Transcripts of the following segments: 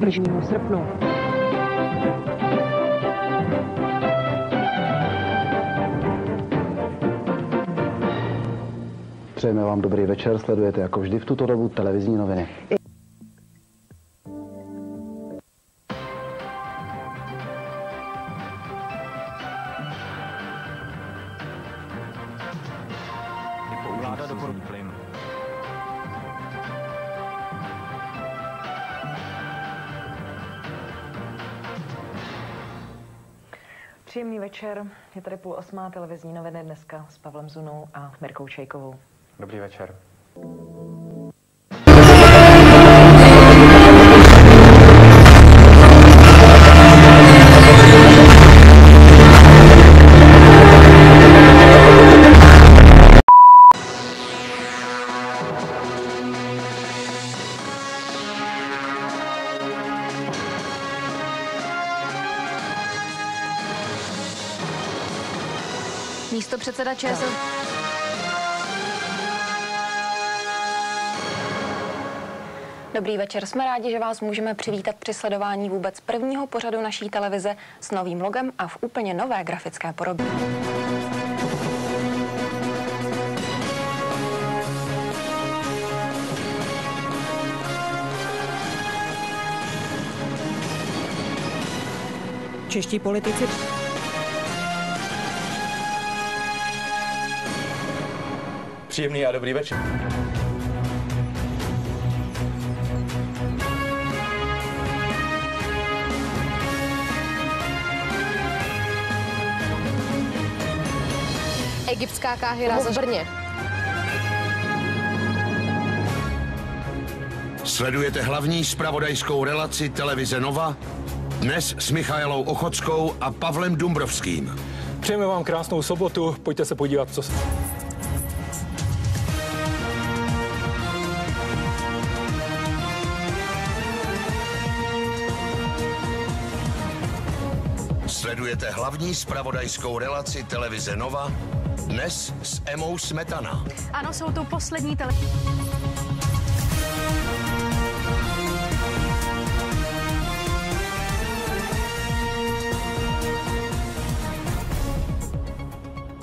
1. srpnu. Přejeme vám dobrý večer, sledujete jako vždy v tuto dobu televizní noviny. Příjemný večer, je tady 7:30 televizní noviny dneska s Pavlem Zunou a Mirkou Čejkovou. Dobrý večer. Místopředseda ČSL. Dobrý večer, jsme rádi, že vás můžeme přivítat při sledování vůbec prvního pořadu naší televize s novým logem a v úplně nové grafické podobě. Čeští politici. Příjemný a dobrý večer. Egyptská Káhira v Brně. Sledujete hlavní zpravodajskou relaci televize Nova dnes s Michaelou Ochotskou a Pavlem Dumbrovským. Přejeme vám krásnou sobotu, pojďte se podívat, co se... Sledujete hlavní zpravodajskou relaci televize Nova dnes s Emou Smetana. Ano, jsou to poslední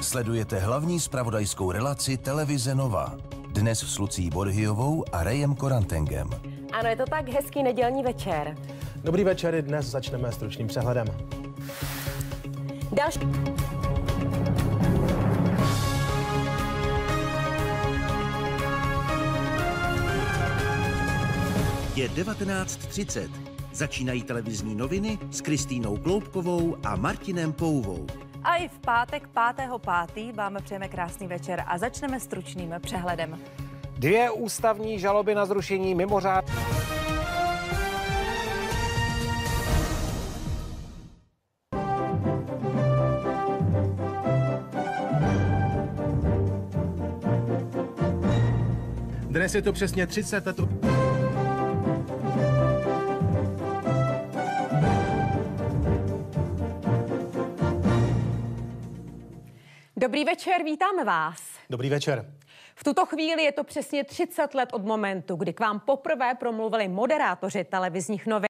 Sledujete hlavní zpravodajskou relaci televize Nova. Dnes s Lucí Borhyovou a Rejem Korantengem. Ano, je to tak, hezký nedělní večer. Dobrý večer, dnes začneme stručným přehledem. Další... Je 19:30. Začínají televizní noviny s Kristýnou Kloubkovou a Martinem Pouvou. A i v pátek 5.5. vám přejeme krásný večer a začneme stručným přehledem. 2 ústavní žaloby na zrušení mimořádné. Dnes je to přesně 30 let. Dobrý večer, vítáme vás. Dobrý večer. V tuto chvíli je to přesně 30 let od momentu, kdy k vám poprvé promluvili moderátoři televizních novin.